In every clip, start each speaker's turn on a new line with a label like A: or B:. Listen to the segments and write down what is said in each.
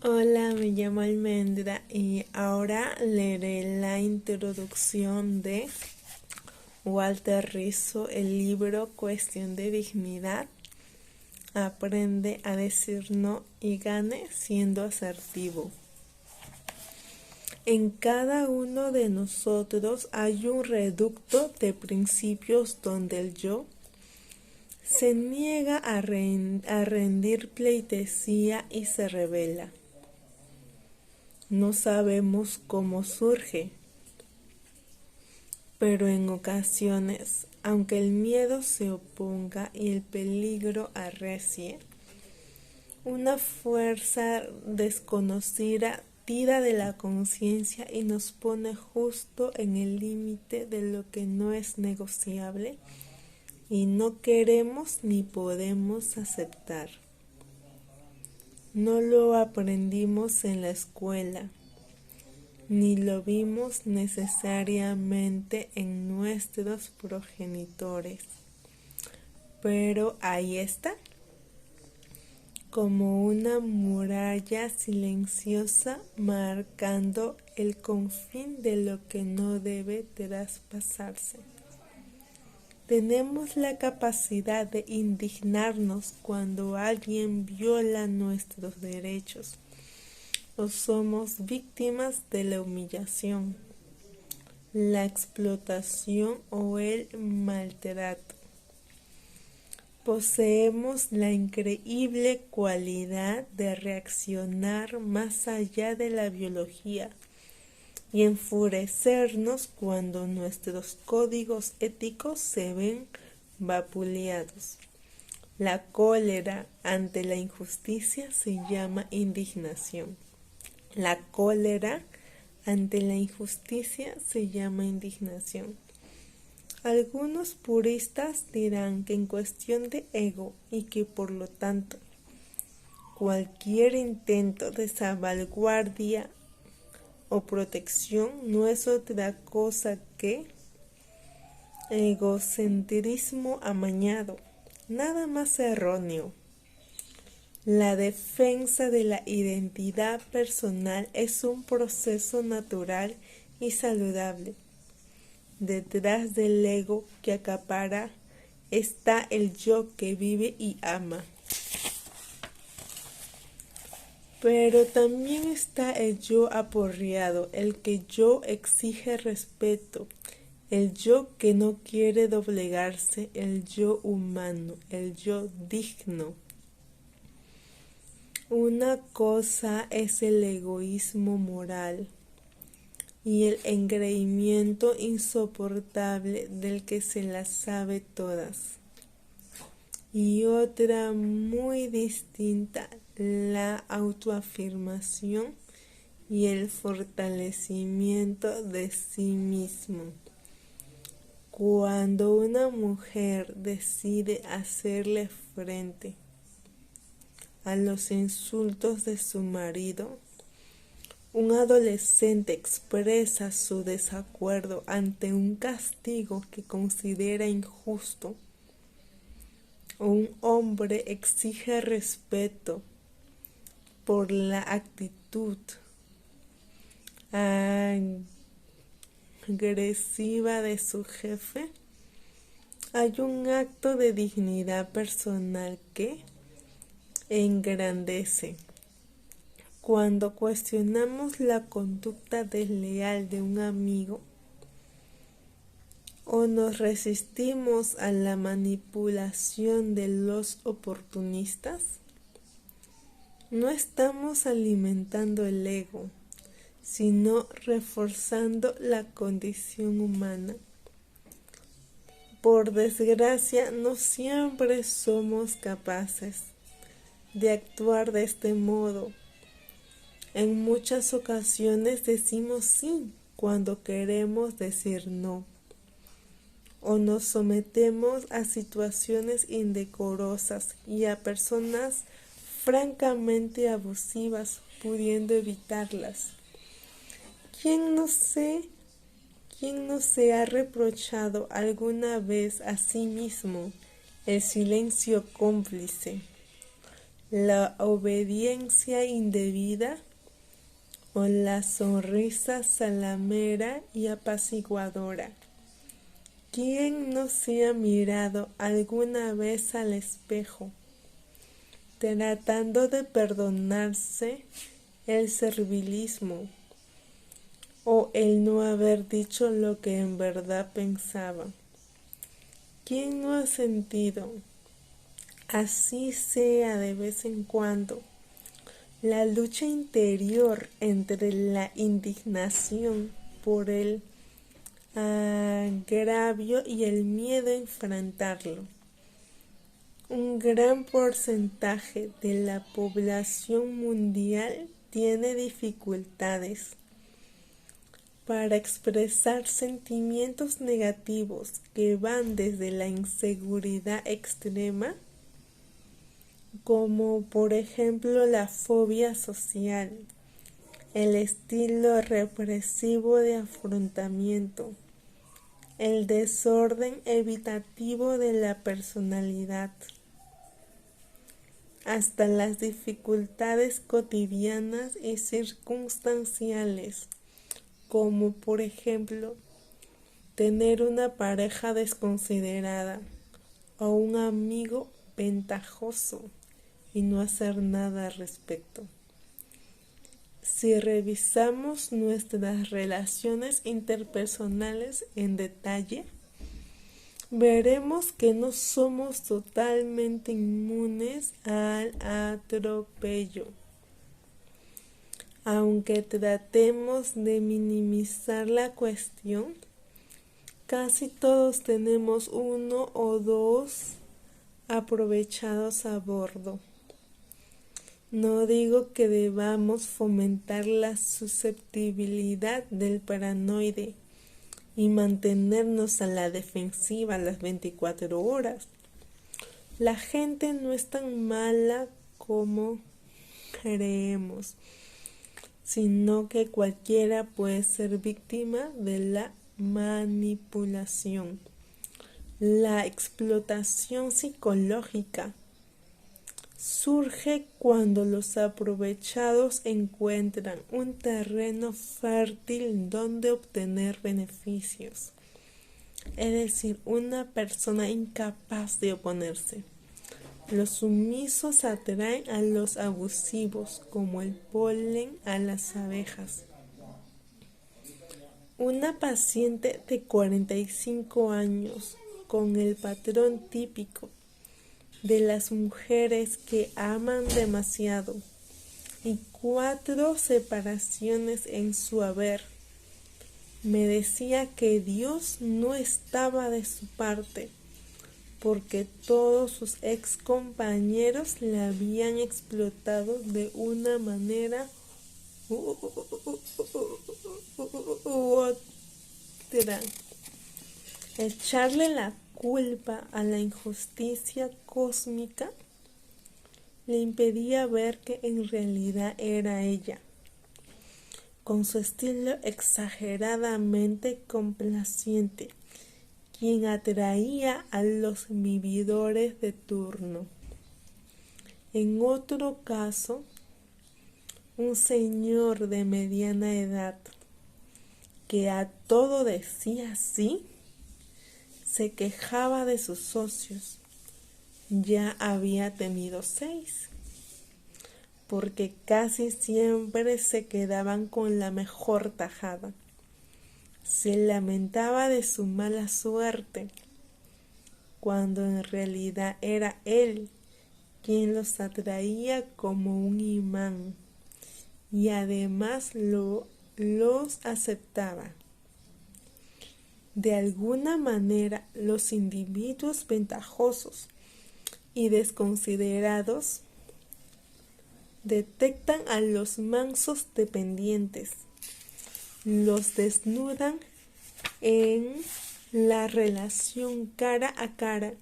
A: Hola, me llamo Almendra y ahora leeré la introducción de Walter Rizzo, el libro Cuestión de Dignidad. Aprende a decir no y gane siendo asertivo. En cada uno de nosotros hay un reducto de principios donde el yo se niega a rendir pleitesía y se revela. No sabemos cómo surge, pero en ocasiones, aunque el miedo se oponga y el peligro arrecie, una fuerza desconocida tira de la conciencia y nos pone justo en el límite de lo que no es negociable y no queremos ni podemos aceptar. No lo aprendimos en la escuela, ni lo vimos necesariamente en nuestros progenitores, pero ahí está, como una muralla silenciosa marcando el confín de lo que no debe traspasarse. Tenemos la capacidad de indignarnos cuando alguien viola nuestros derechos o somos víctimas de la humillación, la explotación o el maltrato. Poseemos la increíble cualidad de reaccionar más allá de la biología y enfurecernos cuando nuestros códigos éticos se ven vapuleados. La cólera ante la injusticia se llama indignación. La cólera ante la injusticia se llama indignación. Algunos puristas dirán que en cuestión de ego y que por lo tanto cualquier intento de salvaguardia o protección no es otra cosa que egocentrismo amañado, nada más erróneo. La defensa de la identidad personal es un proceso natural y saludable. Detrás del ego que acapara está el yo que vive y ama. Pero también está el yo aporreado, el que yo exige respeto, el yo que no quiere doblegarse, el yo humano, el yo digno. Una cosa es el egoísmo moral y el engreimiento insoportable del que se las sabe todas. Y otra muy distinta, la autoafirmación y el fortalecimiento de sí mismo. Cuando una mujer decide hacerle frente a los insultos de su marido, un adolescente expresa su desacuerdo ante un castigo que considera injusto. Un hombre exige respeto por la actitud agresiva de su jefe. Hay un acto de dignidad personal que engrandece. Cuando cuestionamos la conducta desleal de un amigo o nos resistimos a la manipulación de los oportunistas, no estamos alimentando el ego, sino reforzando la condición humana. Por desgracia, no siempre somos capaces de actuar de este modo. En muchas ocasiones decimos sí cuando queremos decir no, o nos sometemos a situaciones indecorosas y a personas francamente abusivas, pudiendo evitarlas. ¿Quién no se ha reprochado alguna vez a sí mismo el silencio cómplice, la obediencia indebida o la sonrisa salamera y apaciguadora. ¿Quién no se ha mirado alguna vez al espejo, tratando de perdonarse el servilismo o el no haber dicho lo que en verdad pensaba? ¿Quién no ha sentido, así sea de vez en cuando, la lucha interior entre la indignación por el agravio y el miedo a enfrentarlo? Un gran porcentaje de la población mundial tiene dificultades para expresar sentimientos negativos que van desde la inseguridad extrema, como por ejemplo la fobia social, el estilo represivo de afrontamiento, el desorden evitativo de la personalidad, hasta las dificultades cotidianas y circunstanciales, como por ejemplo tener una pareja desconsiderada o un amigo ventajoso y no hacer nada al respecto. Si revisamos nuestras relaciones interpersonales en detalle, veremos que no somos totalmente inmunes al atropello. Aunque tratemos de minimizar la cuestión, casi todos tenemos uno o dos aprovechados a bordo. No digo que debamos fomentar la susceptibilidad del paranoide y mantenernos a la defensiva las 24 horas. La gente no es tan mala como creemos, sino que cualquiera puede ser víctima de la manipulación, la explotación psicológica. Surge cuando los aprovechados encuentran un terreno fértil donde obtener beneficios, es decir, una persona incapaz de oponerse. Los sumisos atraen a los abusivos como el polen a las abejas. Una paciente de 45 años con el patrón típico de las mujeres que aman demasiado y 4 separaciones en su haber, me decía que Dios no estaba de su parte porque todos sus ex compañeros la habían explotado de una manera u otra. Echarle la culpa a la injusticia cósmica le impedía ver que en realidad era ella, con su estilo exageradamente complaciente, quien atraía a los vividores de turno. En otro caso, un señor de mediana edad, que a todo decía sí, se quejaba de sus socios. Ya había tenido 6, porque casi siempre se quedaban con la mejor tajada. Se lamentaba de su mala suerte, cuando en realidad era él quien los atraía como un imán y además los aceptaba. De alguna manera, los individuos ventajosos y desconsiderados detectan a los mansos dependientes, los desnudan en la relación cara a cara,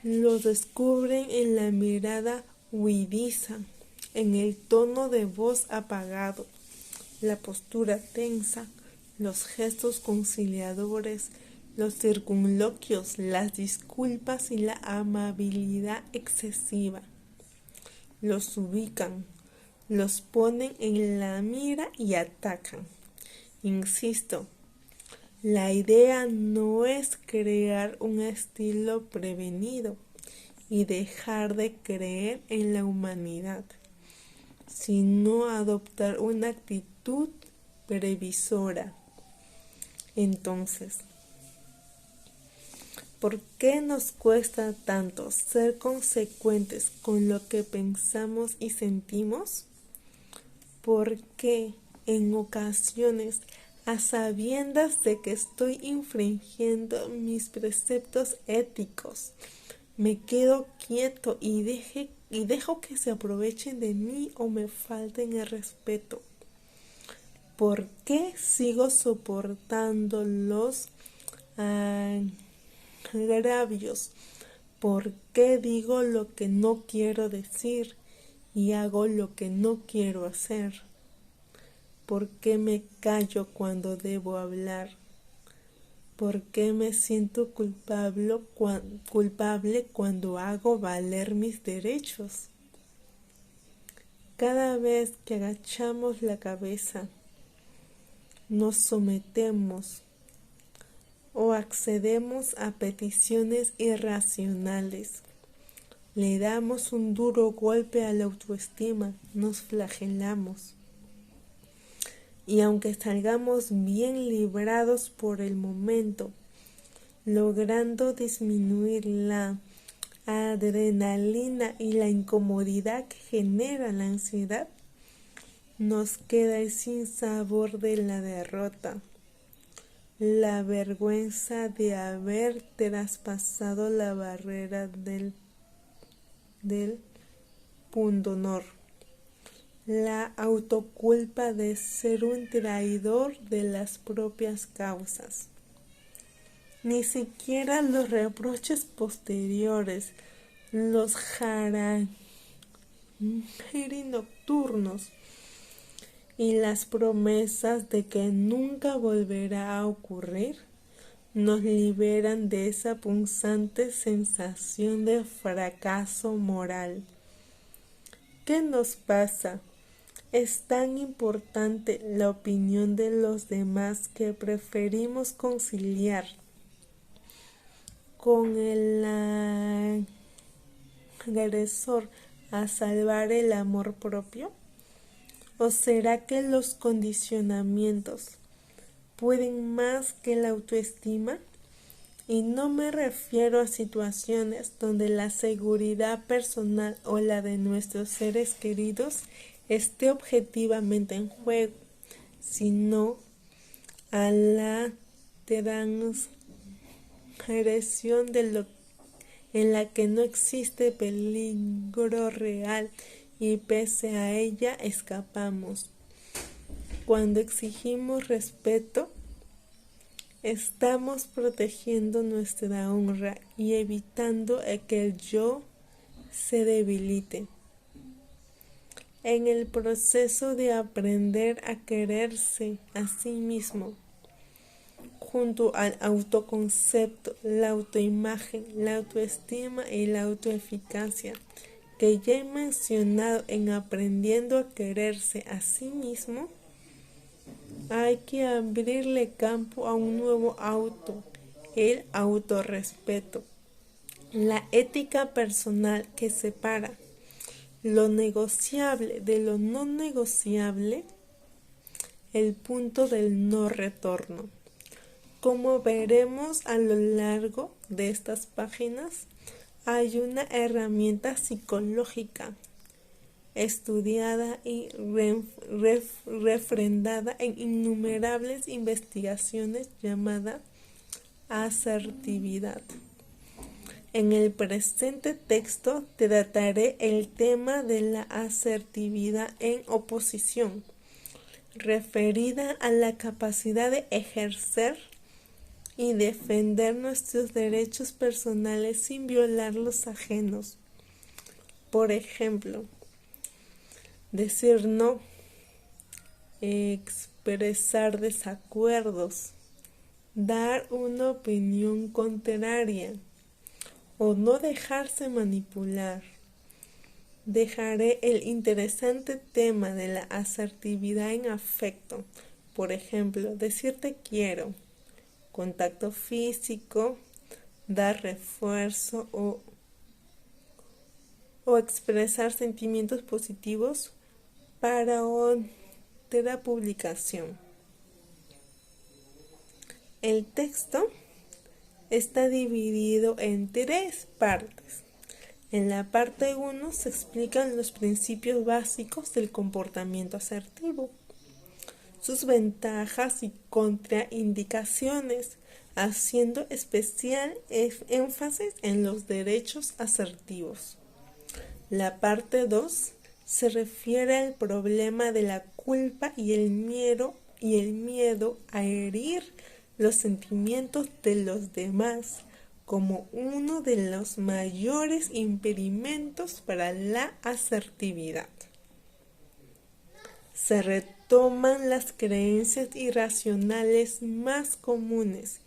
A: los descubren en la mirada huidiza, en el tono de voz apagado, la postura tensa, los gestos conciliadores, los circunloquios, las disculpas y la amabilidad excesiva. los ubican, los ponen en la mira y atacan. Insisto, la idea no es crear un estilo prevenido y dejar de creer en la humanidad, sino adoptar una actitud previsora. Entonces, ¿por qué nos cuesta tanto ser consecuentes con lo que pensamos y sentimos? Porque en ocasiones, a sabiendas de que estoy infringiendo mis preceptos éticos, me quedo quieto y dejo que se aprovechen de mí o me falten el respeto? ¿Por qué sigo soportando los agravios? ¿Por qué digo lo que no quiero decir y hago lo que no quiero hacer? ¿Por qué me callo cuando debo hablar? ¿Por qué me siento culpable cuando hago valer mis derechos? Cada vez que agachamos la cabeza, nos sometemos o accedemos a peticiones irracionales. Le damos un duro golpe a la autoestima, nos flagelamos. Y aunque salgamos bien librados por el momento, logrando disminuir la adrenalina y la incomodidad que genera la ansiedad, nos queda el sinsabor de la derrota, la vergüenza de haber traspasado la barrera del pundonor, la autoculpa de ser un traidor de las propias causas. Ni siquiera los reproches posteriores, los harangiri nocturnos y las promesas de que nunca volverá a ocurrir nos liberan de esa punzante sensación de fracaso moral. ¿Qué nos pasa? Es tan importante la opinión de los demás que preferimos conciliar con el agresor a salvar el amor propio. ¿O será que los condicionamientos pueden más que la autoestima? Y no me refiero a situaciones donde la seguridad personal o la de nuestros seres queridos esté objetivamente en juego, sino a la transgresión en la que no existe peligro real y pese a ella escapamos. Cuando exigimos respeto, estamos protegiendo nuestra honra y evitando que el yo se debilite. En el proceso de aprender a quererse a sí mismo, junto al autoconcepto, la autoimagen, la autoestima y la autoeficacia, que ya he mencionado en Aprendiendo a quererse a sí mismo, hay que abrirle campo a un nuevo auto, el autorrespeto, la ética personal que separa lo negociable de lo no negociable, el punto del no retorno. Como veremos a lo largo de estas páginas, hay una herramienta psicológica estudiada y refrendada en innumerables investigaciones llamada asertividad. En el presente texto trataré el tema de la asertividad en oposición, referida a la capacidad de ejercer y defender nuestros derechos personales sin violar los ajenos. Por ejemplo, decir no, expresar desacuerdos, dar una opinión contraria o no dejarse manipular, Dejaré el interesante tema de la asertividad en afecto, por ejemplo, decir te quiero, contacto físico, dar refuerzo o expresar sentimientos positivos para otra publicación. El texto está dividido en 3 partes. En la parte 1 se explican los principios básicos del comportamiento asertivo, sus ventajas y contraindicaciones, haciendo especial énfasis en los derechos asertivos. La parte 2 se refiere al problema de la culpa y el miedo a herir los sentimientos de los demás como uno de los mayores impedimentos para la asertividad. Se retoman las creencias irracionales más comunes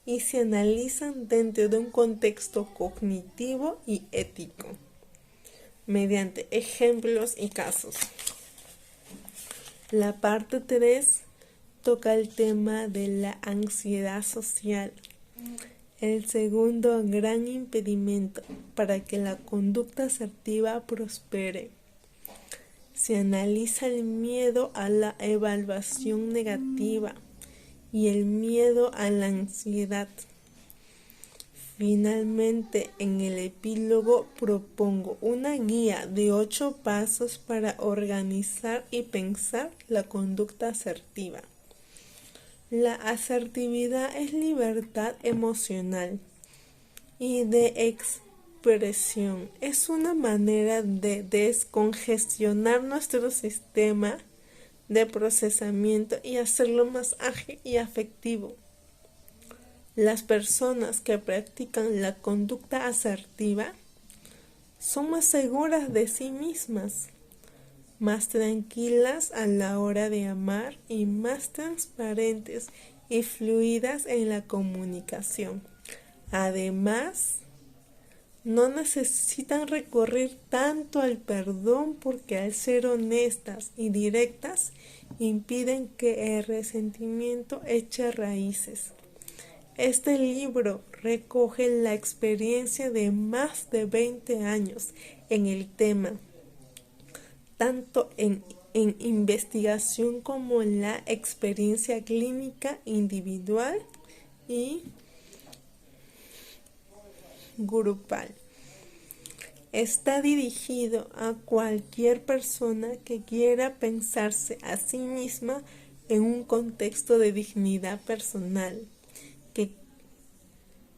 A: y se analizan dentro de un contexto cognitivo y ético, mediante ejemplos y casos. La parte 3 toca el tema de la ansiedad social, el segundo gran impedimento para que la conducta asertiva prospere. Se analiza el miedo a la evaluación negativa y el miedo a la ansiedad. Finalmente, en el epílogo propongo una guía de 8 pasos para organizar y pensar la conducta asertiva. La asertividad es libertad emocional y de expresión. Es una manera de descongestionar nuestro sistema de procesamiento y hacerlo más ágil y afectivo. Las personas que practican la conducta asertiva son más seguras de sí mismas, más tranquilas a la hora de amar y más transparentes y fluidas en la comunicación. Además, no necesitan recurrir tanto al perdón porque al ser honestas y directas impiden que el resentimiento eche raíces. Este libro recoge la experiencia de más de 20 años en el tema, tanto en investigación como en la experiencia clínica individual y grupal. Está dirigido a cualquier persona que quiera pensarse a sí misma en un contexto de dignidad personal,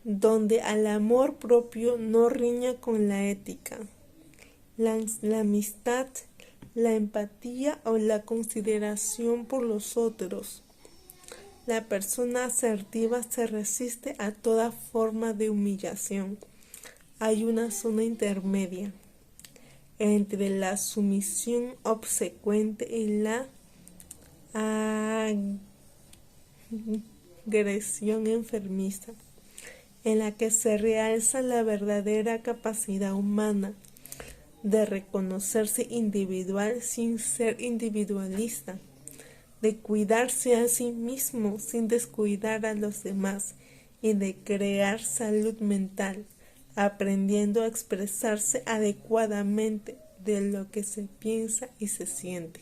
A: donde al amor propio no riña con la ética, la amistad, la empatía o la consideración por los otros. La persona asertiva se resiste a toda forma de humillación. Hay una zona intermedia entre la sumisión obsecuente y la agresión enfermiza, en la que se realza la verdadera capacidad humana de reconocerse individual sin ser individualista, de cuidarse a sí mismo sin descuidar a los demás y de crear salud mental, aprendiendo a expresarse adecuadamente de lo que se piensa y se siente.